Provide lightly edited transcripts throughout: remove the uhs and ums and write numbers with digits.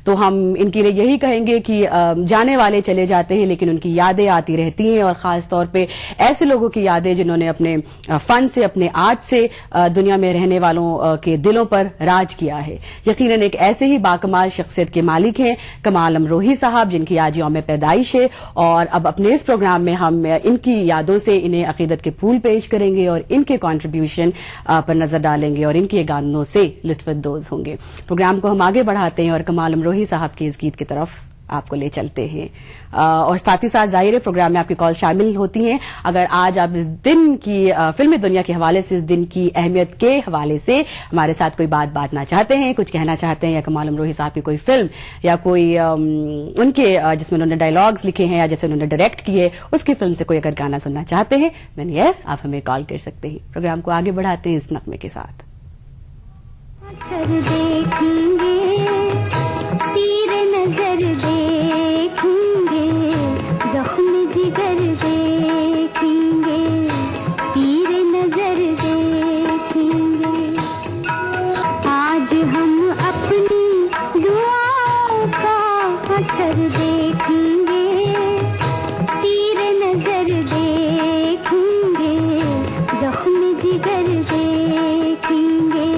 तो हम इनके लिए यही कहेंगे कि जाने वाले चले जाते हैं लेकिन उनकी यादें आती रहती हैं, और खास तौर पे ऐसे लोगों की यादें जिन्होंने अपने फन से, अपने आर्ट से दुनिया में रहने वालों के दिलों पर राज किया है। यकीनन एक ऐसे ही बाकमाल शख्सियत के मालिक हैं कमाल अमरोही साहब, जिनकी आज यौम पैदाइश है, और अब अपने इस प्रोग्राम में हम इनकी यादों से इन्हें अकीदत के फूल पेश करेंगे और इनके कॉन्ट्रीब्यूशन पर नजर डालेंगे और इनके गानों से लुत्फानंदोज होंगे। प्रोग्राम को हम आगे बढ़ाते हैं और कमाल अमरोही साहब के इस गीत की तरफ आपको ले चलते हैं, और साथ ही साथ जाहिर है प्रोग्राम में आपकी कॉल शामिल होती हैं। अगर आज आप इस दिन की फिल्मी दुनिया के हवाले से, इस दिन की अहमियत के हवाले से हमारे साथ कोई बात बांटना चाहते हैं, कुछ कहना चाहते हैं, या कमाल अमरोही साहब की कोई फिल्म या कोई उनके जिसमें उन्होंने डायलॉग्स लिखे हैं या जैसे उन्होंने डायरेक्ट किए उसकी फिल्म से कोई अगर गाना सुनना चाहते हैं, देन यस आप हमें कॉल कर सकते हैं। प्रोग्राम को आगे बढ़ाते हैं इस नगमे के साथ। तीर नजर देखेंगे, जख्म जिगर देखेंगे, तीर नजर देखेंगे। आज हम अपनी दुआओं का असर देखेंगे, तीर नजर देखेंगे, जख्म जिगर देखेंगे,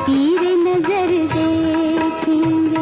तीर नजर देखेंगे।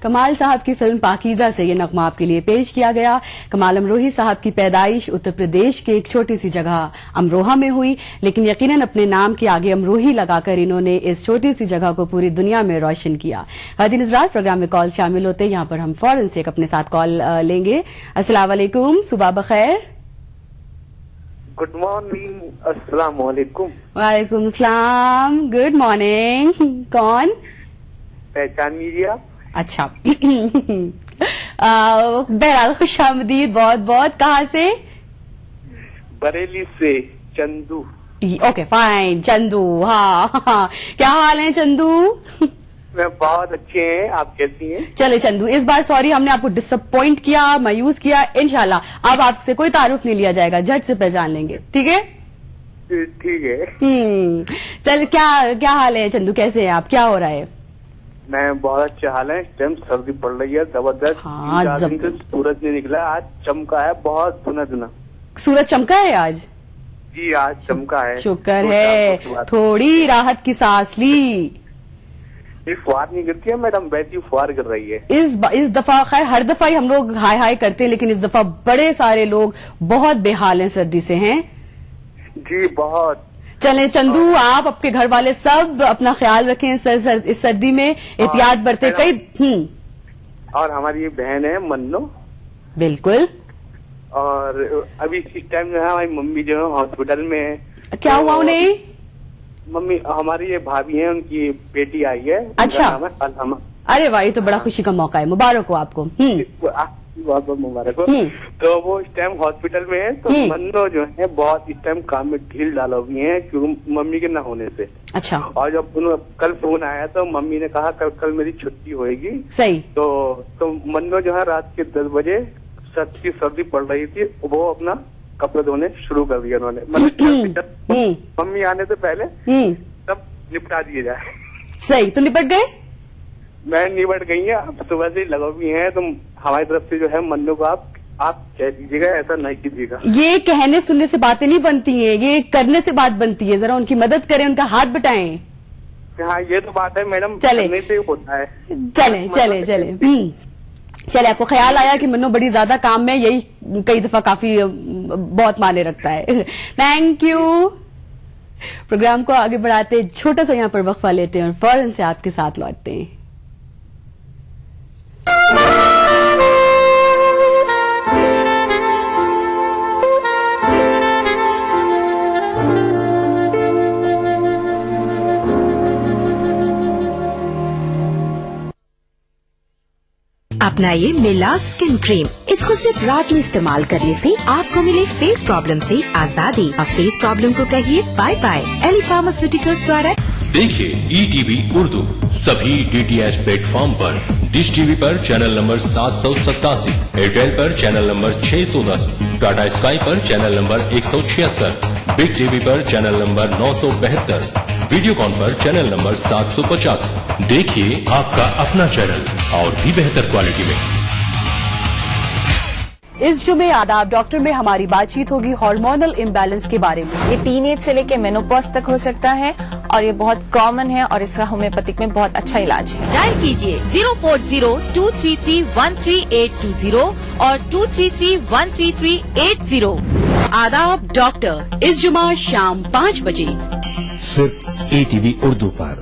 कमाल साहब की फिल्म पाकीज़ा से ये नगमा आपके लिए पेश किया गया। कमाल अमरोही साहब की पैदाइश उत्तर प्रदेश के एक छोटी सी जगह अमरोहा में हुई, लेकिन यकीनन अपने नाम के आगे अमरोही लगाकर इन्होंने इस छोटी सी जगह को पूरी दुनिया में रोशन किया। खातिन हज़रात, प्रोग्राम में कॉल शामिल होते हैं। यहाँ पर हम फौरन से एक अपने साथ कॉल लेंगे। अस्सलाम वालेकुम, सुबह बखैर। Good morning. अस्सलाम वालेकुम। वालेकुम सलाम, गुड मॉर्निंग। कौन? पहचान लीजिए। अच्छा बहरहाल खुश आमदीद, बहुत बहुत। कहाँ से? बरेली से चंदू। Okay fine, Chandu. हाँ, क्या हाल है चंदू? मैं बहुत अच्छे हैं, आप कैसी हैं? चले चंदू, इस बार सॉरी हमने आपको डिसअपॉइंट किया, मायूस किया। इंशाल्लाह अब आपसे कोई तारुफ नहीं लिया जाएगा, झट से पहचान लेंगे, ठीक है? ठीक है। चल, क्या हाल है चंदू, कैसे हैं आप, क्या हो रहा है? मैं बहुत अच्छा हाल है। इस टाइम सर्दी पड़ रही है जबरदस्त। हाँ, 3-4 दिन से सूरज नहीं निकला, आज चमका है बहुत धुना। सूरज चमका है आज? जी आज चमका है। शुक्र 2-4 है, वर्ष बाद। थोड़ी राहत की सांस ली। ये फुहार नहीं गिरती है मैडम, वैसी फुहार गिर रही है। इस दफा, खैर हर दफा ही हम लोग हाय हाय करते हैं, लेकिन इस दफा बड़े सारे लोग बहुत बेहाल हैं सर्दी से, हैं? जी बहुत। चले चंदू, आप आपके घर वाले सब अपना ख्याल रखें इस सर्दी में, एहतियात बरते। और हमारी ये बहन है मन्नो, बिल्कुल। और अभी इस टाइम जो है हमारी मम्मी जो है हॉस्पिटल में है। क्या हुआ उन्हें? मम्मी हमारी ये भाभी है, उनकी बेटी आई है। अच्छा। उनका नाम है अलहमा। अरे वाह, ये तो बड़ा खुशी का मौका है, मुबारक हो आपको। बहुत बहुत मुबारक हो। तो वो इस टाइम हॉस्पिटल में है, तो मन्नो जो है बहुत इस टाइम काम में ढील डाला हुई है, क्योंकि मम्मी के न होने से। अच्छा। और जब कल फोन आया तो मम्मी ने कहा कल मेरी छुट्टी होएगी। सही। तो मन्नो जो है रात के 10 बजे सर्दी पड़ रही थी, वो अपना कपड़े धोने शुरू कर दिया उन्होंने। मतलब मम्मी आने से पहले सब निपटा दिए जाए। सही, तो निपट गए? मैं निपट गई है, अब सुबह से लगा हुई है। तो हमारी तरफ से जो है मन्नो को आप कह दीजिएगा, ऐसा नहीं कीजिएगा। ये कहने सुनने से बातें नहीं बनती हैं, ये करने से बात बनती है। जरा उनकी मदद करें, उनका हाथ बटाएं। हाँ ये तो बात है मैडम, चले, करने से होता है। चले, आपको ख्याल आया कि मन्नो बड़ी ज्यादा काम में, यही कई दफा काफी बहुत माने रखता है। Thank you. प्रोग्राम को आगे बढ़ाते छोटा सा यहाँ पर वक्फा लेते हैं और फौरन से आपके साथ लौटते हैं। अपनाइए मिला स्किन क्रीम। इसको सिर्फ रात में इस्तेमाल करने से आपको मिले फेस प्रॉब्लम से आजादी। अब फेस प्रॉब्लम को कहिए बाय बाय। एली फार्मास्यूटिकल्स द्वारा देखिए ETV उर्दू सभी DTH प्लेटफॉर्म पर। डिश टीवी पर चैनल नंबर 787, एयरटेल पर चैनल नंबर 610, टाटा स्काई पर चैनल नंबर 176, बिग टीवी पर चैनल नंबर 972, वीडियोकॉन पर चैनल नंबर 750। देखिए आपका अपना चैनल और भी बेहतर क्वालिटी में। इस जुमे आदाब डॉक्टर में हमारी बातचीत होगी हार्मोनल इम्बैलेंस के बारे में। ये टीनेज से लेके मेनोपॉज तक हो सकता है और ये बहुत कॉमन है और इसका होम्योपैथिक में बहुत अच्छा इलाज है। डायल कीजिए 040-233-13820 और 233-13380। आदाब डॉक्टर, इस जुमा शाम 5 बजे सिर्फ ETV उर्दू पर।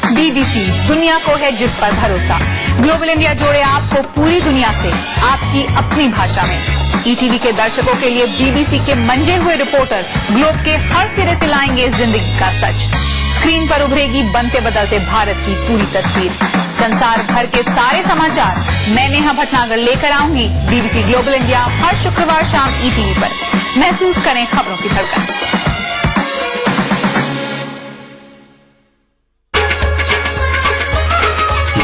BBC दुनिया को है जिस पर भरोसा। ग्लोबल इंडिया जोड़े आपको पूरी दुनिया से आपकी अपनी भाषा में। ETV के दर्शकों के लिए BBC के मंजे हुए रिपोर्टर ग्लोब के हर सिरे से लाएंगे जिंदगी का सच। स्क्रीन पर उभरेगी बनते बदलते भारत की पूरी तस्वीर। संसार भर के सारे समाचार मैं नेहा भटनागर लेकर आऊंगी BBC ग्लोबल इंडिया हर शुक्रवार शाम ETV पर। महसूस करें खबरों की धड़कन।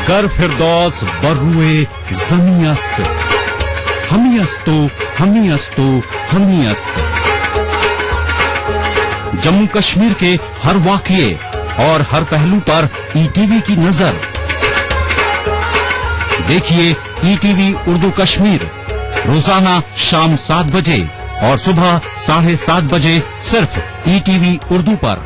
गर फिरदौस बरुए जमी अस्त, हमी अस्तो हमी अस्तो हमी अस्त। जम्मू कश्मीर के हर वाकये और हर पहलू पर ETV की नजर। देखिए ETV उर्दू कश्मीर रोजाना शाम 7 बजे और सुबह 7:30 बजे सिर्फ ETV उर्दू पर।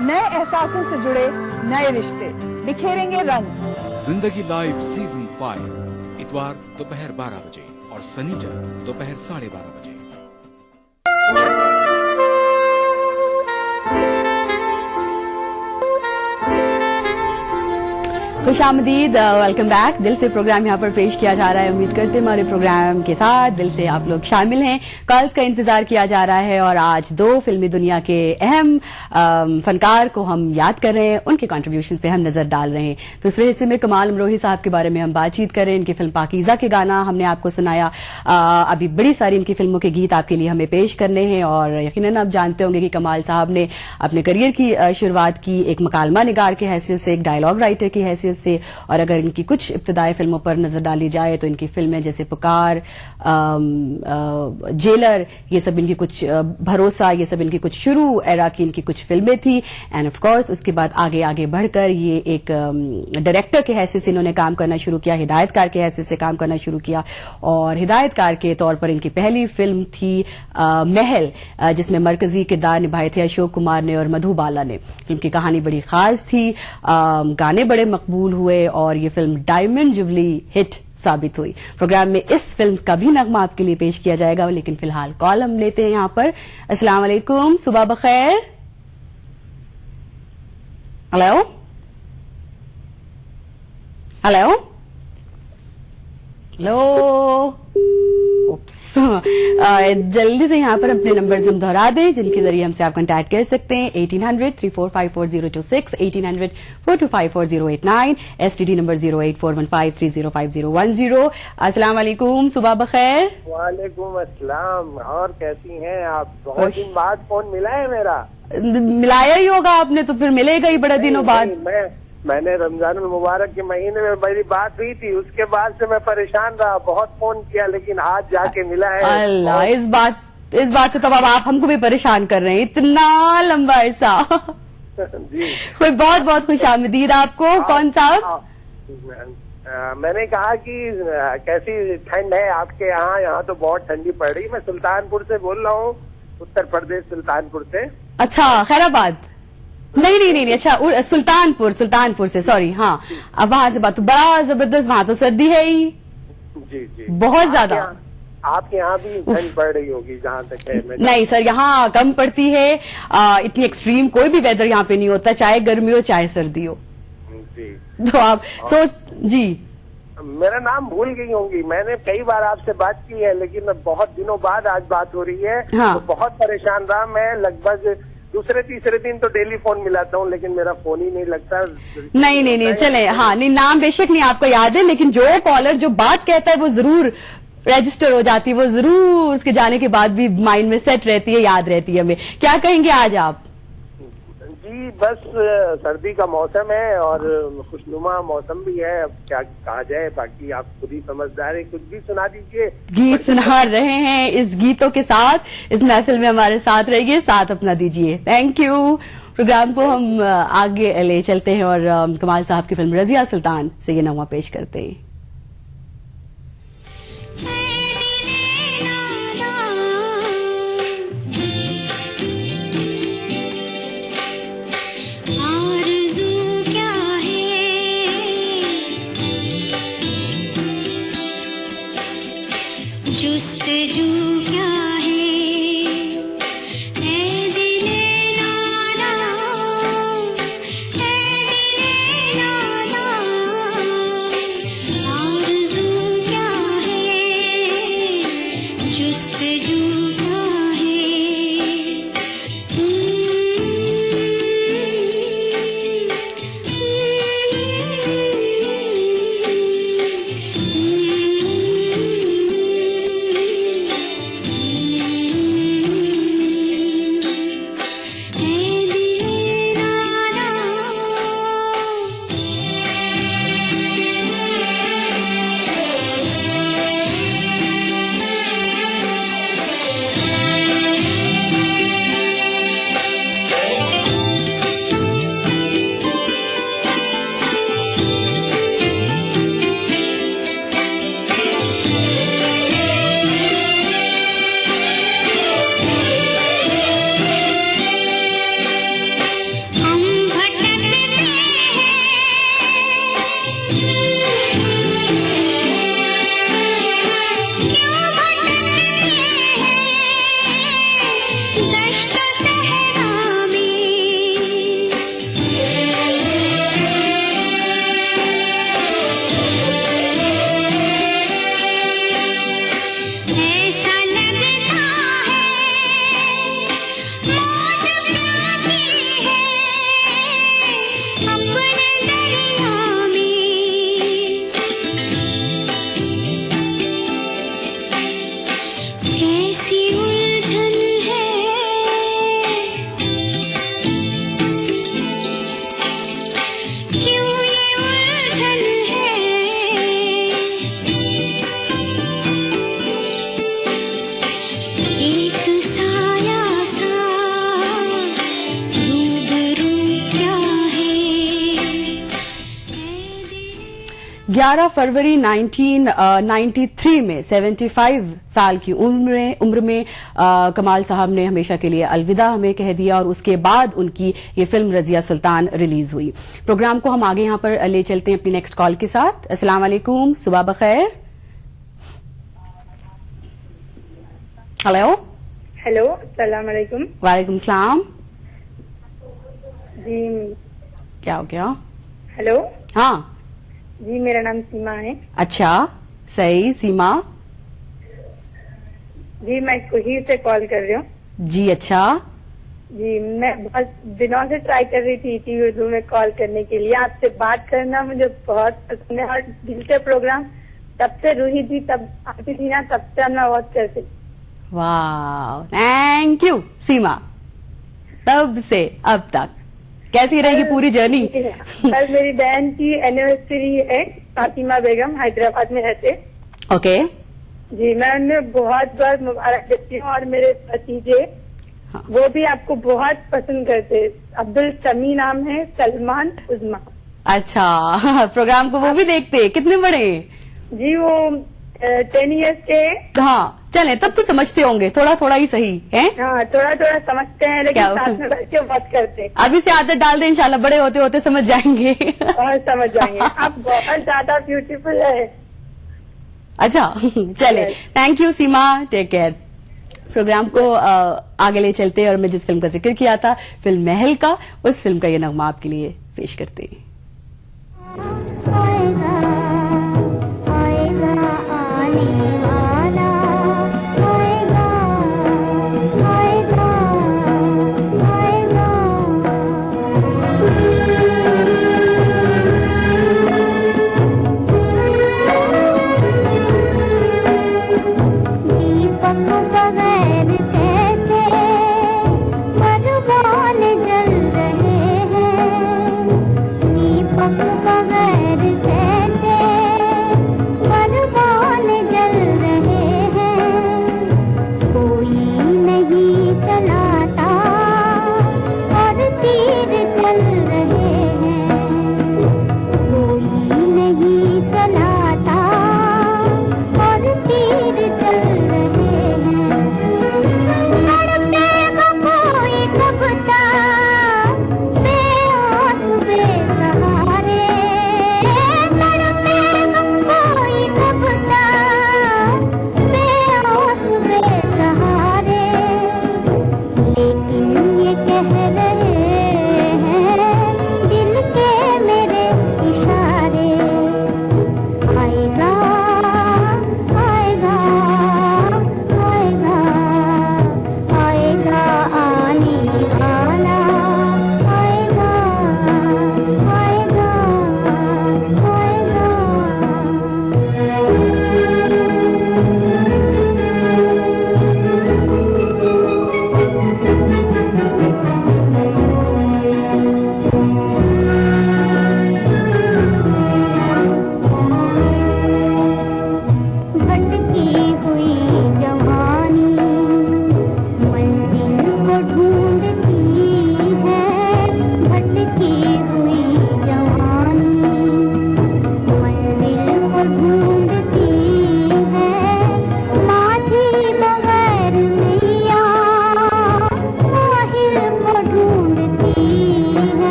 नए एहसासों से जुड़े नए रिश्ते बिखेरेंगे रंग। जिंदगी लाइव सीजन 5 इतवार दोपहर 12 बजे और शनिचर दोपहर 12:30 बजे। खुशामदीद, वेलकम बैक। दिल से प्रोग्राम यहाँ पर पेश किया जा रहा है। उम्मीद करते हैं हमारे प्रोग्राम के साथ दिल से आप लोग शामिल हैं। कॉल्स का इंतजार किया जा रहा है और आज दो फिल्मी दुनिया के अहम फनकार को हम याद कर रहे हैं, उनके कॉन्ट्रीब्यूशंस पे हम नजर डाल रहे हैं। दूसरे हिस्से में कमाल अमरोही साहब के बारे में हम बातचीत करें। इनकी फिल्म पाकीज़ा के गाना हमने आपको सुनाया। अभी बड़ी सारी इनकी फिल्मों के गीत आपके लिए हमें पेश करने हैं और यकीनन आप जानते होंगे कि कमाल साहब ने अपने करियर की शुरुआत की एक मकालमा निगार की हैसियत से, एक डायलॉग राइटर की हैसियत से। और अगर इनकी कुछ इब्तदाई फिल्मों पर नजर डाली जाए तो इनकी फिल्में जैसे पुकार, जेलर, ये सब इनकी कुछ, भरोसा, ये सब इनकी कुछ शुरू एरा की इनकी कुछ फिल्में थी। एंड ऑफ कोर्स उसके बाद आगे आगे बढ़कर ये एक डायरेक्टर के हैसियत से इन्होंने काम करना शुरू किया, हिदायतकार के हैसियत से काम करना शुरू किया। और हिदायतकार के तौर पर इनकी पहली फिल्म थी महल, जिसमें मरकजी किरदार निभाए थे अशोक कुमार ने और मधु बाला ने। फिल्म की कहानी बड़ी खास थी, गाने बड़े मकबूल हुए और ये फिल्म डायमंड जुबली हिट साबित हुई। प्रोग्राम में इस फिल्म का भी नगमा आपके लिए पेश किया जाएगा, लेकिन फिलहाल कॉल हम लेते हैं यहाँ पर। अस्सलाम वालेकुम, सुबह बखैर। Hello hello hello. जल्दी से यहाँ पर अपने नंबर हम दोहरा दें जिनके जरिए हमसे आप कांटेक्ट कर सकते हैं। 1800-3454026, 1800-4254089, STD नंबर 08415305010। अस्सलाम वालेकुम, सुबह बखैर। वालेकुम अस्सलाम। और कैसी हैं आप? बहुत दिन बाद फोन मिला है मेरा। मिलाया ही होगा आपने, तो फिर मिलेगा ही बड़े दिनों बाद। मैंने रमजानुल मुबारक के महीने में मेरी बात हुई थी, उसके बाद से मैं परेशान रहा, बहुत फोन किया, लेकिन आज जाके मिला है। अल्लाह, इस बात से तब अब आप हमको भी परेशान कर रहे हैं, इतना लंबा अरसा। जी कोई बहुत बहुत खुशामदीद आपको। कौन साहब? मैंने कहा कि कैसी ठंड है आपके यहाँ? यहाँ तो बहुत ठंडी पड़ रही। मैं सुल्तानपुर से बोल रहा हूँ, उत्तर प्रदेश, सुल्तानपुर से। अच्छा, खैराबाद? नहीं, अच्छा सुल्तानपुर से, सॉरी। हाँ, अब वहां से बात तो बड़ा जबरदस्त, वहां तो सर्दी है ही। जी बहुत ज्यादा। आपके यहाँ भी ठंड पड़ रही होगी जहाँ तक है? नहीं सर, यहाँ कम पड़ती है। इतनी एक्सट्रीम कोई भी वेदर यहाँ पे नहीं होता, चाहे गर्मी हो चाहे सर्दी हो। जी तो आप जी मेरा नाम भूल गई होंगी। मैंने कई बार आपसे बात की है, लेकिन बहुत दिनों बाद आज बात हो रही है। हाँ। तो बहुत परेशान रहा मैं। लगभग दूसरे तीसरे दिन तो डेली फोन मिलाता हूँ, लेकिन मेरा फोन ही नहीं लगता। नहीं चले। हाँ, नहीं, नाम बेशक नहीं आपको याद है, लेकिन जो कॉलर जो बात कहता है वो जरूर रजिस्टर हो जाती है, वो जरूर उसके जाने के बाद भी माइंड में सेट रहती है, याद रहती है हमें। क्या कहेंगे आज आप? जी बस सर्दी का मौसम है और खुशनुमा मौसम भी है, अब क्या कहा जाए, बाकी आप खुद ही समझदार है, कुछ भी सुना दीजिए। गीत सुना रहे हैं, इस गीतों के साथ इस महफिल में हमारे साथ रहिए, साथ अपना दीजिए। Thank you. प्रोग्राम को हम आगे ले चलते हैं और कमाल साहब की फिल्म रजिया सुल्तान से ये नगमा पेश करते हैं। जुस्तजू क्या है ऐ दिले नाना, ऐ दिले नाना, 11 फरवरी 1993 में 75 साल की उम्र में कमाल साहब ने हमेशा के लिए अलविदा हमें कह दिया और उसके बाद उनकी ये फिल्म रजिया सुल्तान रिलीज हुई। प्रोग्राम को हम आगे यहाँ पर ले चलते हैं अपनी नेक्स्ट कॉल के साथ। अस्सलाम वालेकुम, सुबह बखैर। हेलो हेलो, अस्सलाम वालेकुम। वालेकुम सलाम। जी क्या हो गया? हेलो। हाँ जी, मेरा नाम सीमा है। अच्छा, सही। सीमा जी, मैं कोही से कॉल कर रही हूँ। जी अच्छा जी, मैं बहुत दिनों से ट्राई कर रही थी टीवी उर्दू में कॉल करने के लिए। आपसे बात करना मुझे बहुत पसंद है और दिल से प्रोग्राम तब से रूही थी, तब आती थी ना, तब से मैं बहुत करती। वाह, थैंक यू सीमा। तब से अब तक कैसी रहेगी पूरी जर्नी? कल मेरी बहन की एनिवर्सरी है, फातिमा बेगम, हैदराबाद में रहते। ओके जी, मैं उन्हें बहुत बहुत मुबारक देती हूँ और मेरे भतीजे वो भी आपको बहुत पसंद करते। अब्दुल समी नाम है, सलमान उज़मा। अच्छा, प्रोग्राम को वो भी देखते? कितने बड़े? जी, वो 10 इयर्स के। हाँ, चले तब तो समझते होंगे, थोड़ा थोड़ा ही सही है। हाँ, थोड़ा थोड़ा समझते हैं, लेकिन साथ में बैठ के बात करते हैं। अभी से आदत डाल दें, इंशाल्लाह बड़े होते होते समझ जाएंगे। और समझ जाएंगे। आप बहुत ज्यादा ब्यूटीफुल है। अच्छा चले, thank you Seema, take care. Program को आगे ले चलते हैं और मैं जिस फिल्म का जिक्र किया था, फिल्म महल का, उस फिल्म का ये नगमा आपके लिए पेश करते हैं।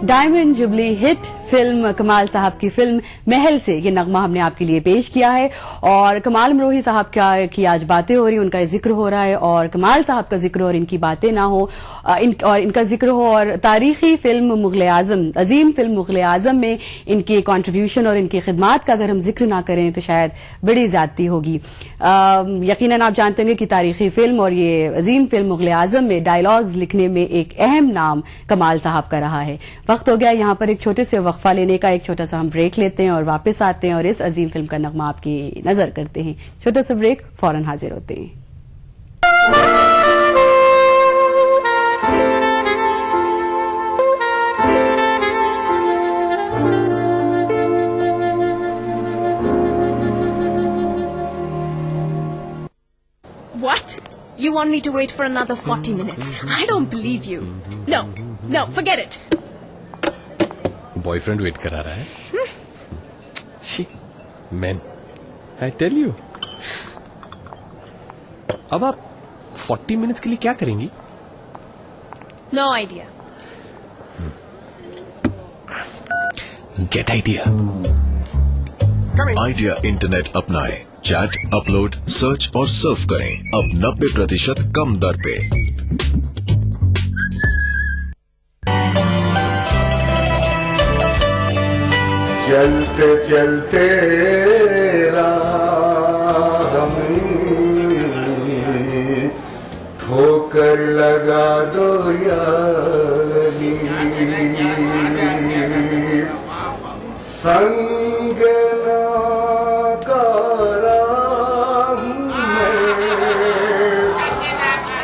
डायमंड जुबली हिट फिल्म कमाल साहब की फिल्म महल से ये नगमा हमने आपके लिए पेश किया है। और कमाल अमरोही साहब की आज बातें हो रही, उनका जिक्र हो रहा है, और कमाल साहब का जिक्र और इनकी बातें ना हो, और इनका जिक्र हो, और तारीखी फिल्म मुगल आजम, अजीम फिल्म मुगल आजम में इनके कॉन्ट्रीब्यूशन और इनकी खिदमात का अगर हम जिक्र ना करें तो शायद बड़ी ज्यादती होगी। यकीनन आप जानते होंगे कि तारीखी फिल्म और ये अजीम फिल्म मुगल आजम में डायलॉग्स लिखने में एक अहम नाम कमाल साहब का रहा है। वक्त हो गया यहाँ पर एक छोटे से वक्फा लेने का, एक छोटा सा हम ब्रेक लेते हैं और वापस आते हैं और इस अजीम फिल्म का नगमा आपकी नजर करते हैं। छोटा सा ब्रेक, फौरन हाजिर होते हैं। What? You want me to wait for another 40 minutes? I don't believe you. No, forget it. Boyfriend wait करा रहा है। She man, I tell you. अब आप 40 मिनट्स के लिए क्या करेंगी? No idea. Get idea. Idea internet अपनाएं, चैट, अपलोड, सर्च और सर्फ करें अब 90% कम दर पे। चलते चलते राह में ठोकर लगा दो यारी, संग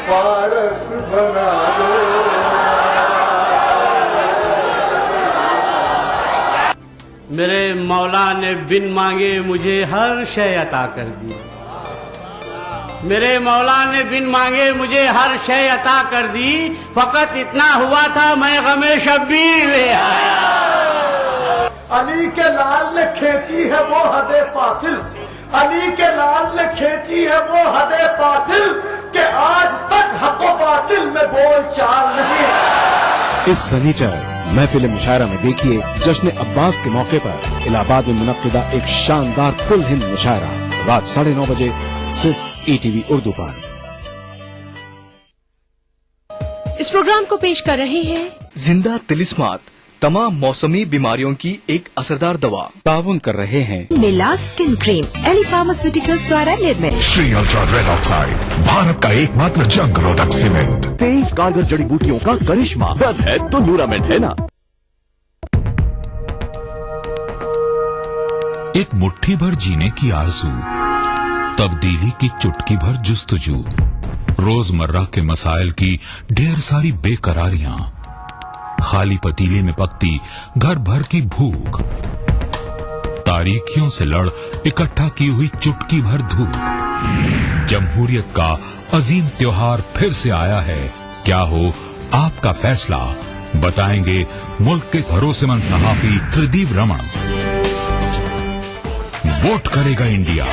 पारस बना दो। मेरे मौला ने बिन मांगे मुझे हर शय अता कर दी। मेरे मौला ने बिन मांगे मुझे हर शय अता कर दी। फकत इतना हुआ था मैं गमे शब्बीर ले आया। अली के लाल ने खींची है वो हदे फासिल, अली के लाल ने खींची है वो हदे फासिल कि आज तक हक व बातिल में बोल चाल नहीं। इस शनिचर महफिल मुशायरा में देखिए जश्न अब्बास के मौके पर इलाहाबाद में मुनक्किदा एक शानदार कुल हिंद मुशायरा रात 9:30 बजे सिर्फ ETV उर्दू पर। इस प्रोग्राम को पेश कर रहे हैं जिंदा तिलिस्मात, तमाम मौसमी बीमारियों की एक असरदार दवा। ताउन कर रहे हैं मिलास स्किन क्रीम, एली फार्मास्यूटिकल्स द्वारा निर्मित। Shri ultra red oxide, Bharat का एकमात्र जंग रोधक सीमेंट। 23 कारगर जड़ी बूटियों का करिश्मा, बस है तो न्यूरामेंट है ना। एक मुट्ठी भर जीने की आरज़ू, तब्दीली की चुटकी भर जुस्तजू, रोजमर्रा के मसाइल की ढेर सारी बेकरारियां, खाली पतीले में पकती घर भर की भूख, तारीखियों से लड़ इकट्ठा की हुई चुटकी भर धूप। जमहूरियत का अजीम त्योहार फिर से आया है। क्या हो आपका फैसला, बताएंगे मुल्क के भरोसेमंद सहाफी त्रिदीप रमन। वोट करेगा इंडिया।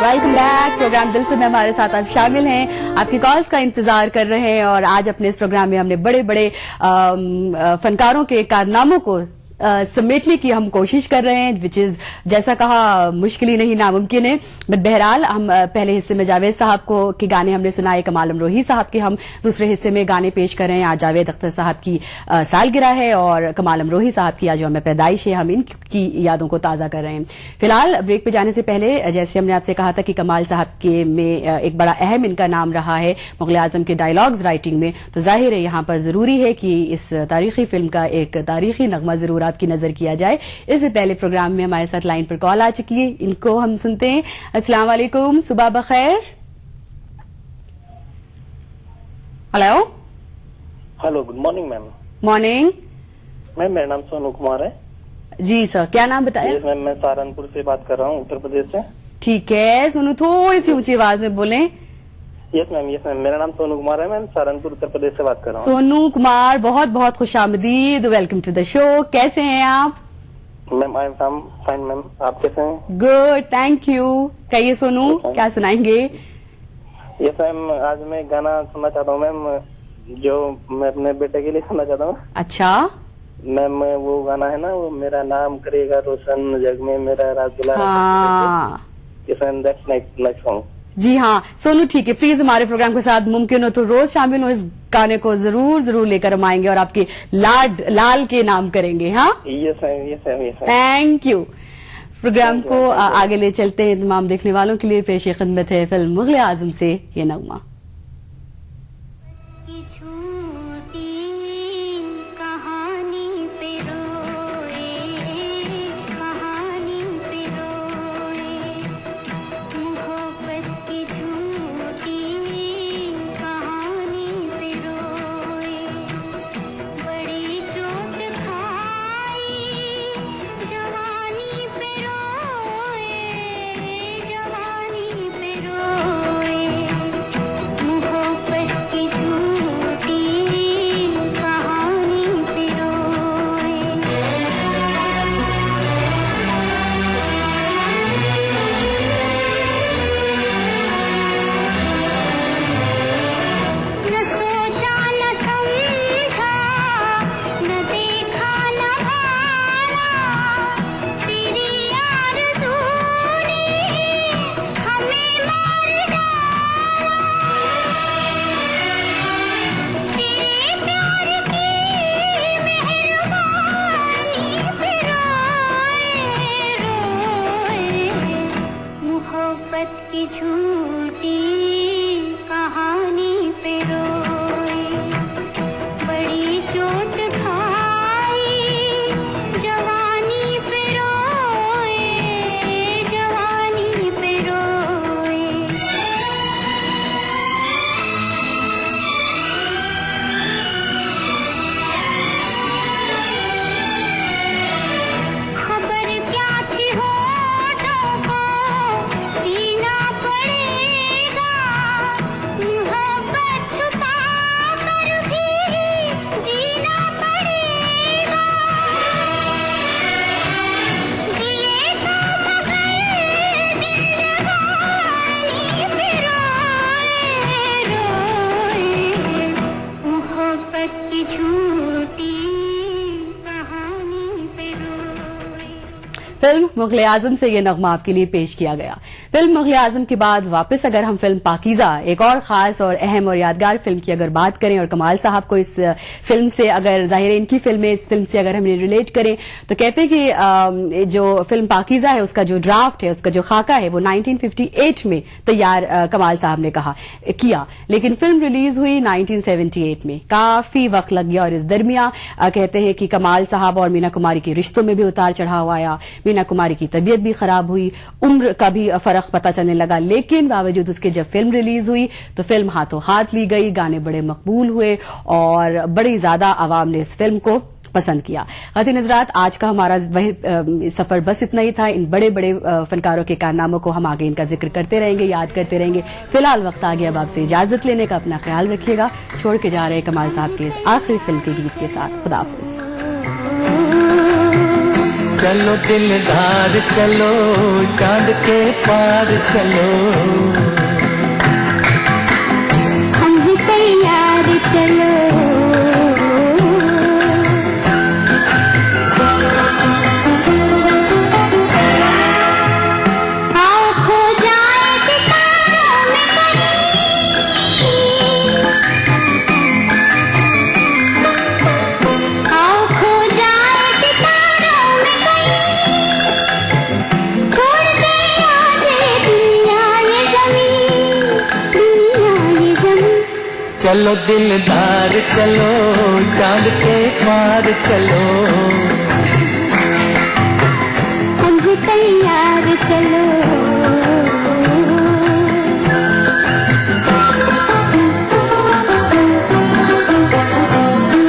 Welcome back. प्रोग्राम दिल से में हमारे साथ आप शामिल हैं, आपकी कॉल्स का इंतजार कर रहे हैं। और आज अपने इस प्रोग्राम में हमने बड़े बड़े फनकारों के कारनामों को समेटने की हम कोशिश कर रहे हैं, विच इज जैसा कहा मुश्किल ही नहीं नामुमकिन है। बट बहरहाल हम पहले हिस्से में जावेद साहब के गाने हमने सुनाए, कमाल अमरोही साहब के हम दूसरे हिस्से में गाने पेश कर रहे हैं। आज जावेद अख्तर साहब की सालगिरह है और कमाल अमरोही साहब की आज यौम पैदाइश है, हम इनकी यादों को ताजा कर रहे हैं। फिलहाल ब्रेक पे जाने से पहले जैसे हमने आपसे कहा था कि कमाल साहब के में एक बड़ा अहम इनका नाम रहा है मुगल आजम के डायलॉग्स राइटिंग में, तो जाहिर है यहाँ पर जरूरी है कि इस तारीखी फिल्म का एक तारीखी नगमा जरूर आपकी नजर किया जाए। इससे पहले प्रोग्राम में हमारे साथ लाइन पर कॉल आ चुकी है, इनको हम सुनते हैं। अस्सलाम वालेकुम, सुबह बखैर। Hello hello, good morning ma'am. Morning ma'am, मेरा नाम सोनू कुमार है। जी सर, क्या नाम बताया? मैम, मैं सहारनपुर से बात कर रहा हूँ, उत्तर प्रदेश से। ठीक है सोनू, थोड़ी सी ऊंची आवाज में बोलें। यस मैम, मेरा नाम सोनू कुमार है मैम, सहारनपुर उत्तर प्रदेश से बात कर रहा हूँ। सोनू कुमार, बहुत बहुत खुशामदीद, वेलकम टू द शो। कैसे हैं आप? Ma'am I am fine ma'am, आप कैसे हैं? Good, thank you. कहिए सोनू, क्या सुनाएंगे? यस मैम, आज मैं गाना सुनना चाहता हूँ मैम, जो मैं अपने बेटे के लिए सुनना चाहता हूँ। अच्छा मैम, वो गाना है ना, वो मेरा नाम करेगा रोशन जग में मेरा राज दुलारा। हाँ yes ma'am, that's next song. जी हाँ सोनू, ठीक है, प्लीज हमारे प्रोग्राम के साथ मुमकिन हो तो रोज शामिल हो, इस गाने को जरूर लेकर हम आएंगे और आपके लाल के नाम करेंगे। हाँ yes ma'am, yes ma'am, yes ma'am. Thank you. Program को आगे ले चलते हैं। तमाम देखने वालों के लिए पेश खिदमत है फिल्म मुग़ल आज़म से ये नगमा। फिल्म मुग़ल आज़म से ये नगमा आपके लिए पेश किया गया। फिल्म मुग़ल आज़म के बाद वापस अगर हम फिल्म पाकीज़ा, एक और खास और अहम और यादगार फिल्म की अगर बात करें और कमाल साहब को इस फिल्म से अगर जाहिर है इनकी फिल्में इस फिल्म से अगर हम रिलेट करें तो कहते हैं कि जो फिल्म पाकीज़ा है उसका जो ड्राफ्ट है, उसका जो खाका है वो 1958 में तैयार कमाल साहब ने किया, लेकिन फिल्म रिलीज हुई 1978 में। काफी वक्त लग गया और इस दरमियान कहते हैं कि कमाल साहब और मीना कुमारी के रिश्तों में भी उतार चढ़ाव आया, मीना कुमारी की तबीयत भी खराब हुई, उम्र का भी फर्क पता चलने लगा, लेकिन बावजूद उसके जब फिल्म रिलीज हुई तो फिल्म हाथों हाथ ली गई, गाने बड़े मकबूल हुए और बड़ी ज्यादा आवाम ने इस फिल्म को पसंद किया। ख़ातिन हज़रात, आज का हमारा सफर बस इतना ही था। इन बड़े बड़े फनकारों के कारनामों को हम आगे इनका जिक्र करते रहेंगे, याद करते रहेंगे। फिलहाल वक्त आ गया अब आपसे इजाजत लेने का, अपना ख्याल रखिएगा। छोड़ के जा रहे हैं कमाल साहब के इस आखिरी फिल्म के गीत के साथ। खुदा हाफिज़। चलो दिलदार चलो, चांद के पार चलो, हम भी तैयार चलो, चलो दिलदार चलो, चांद के पार चलो।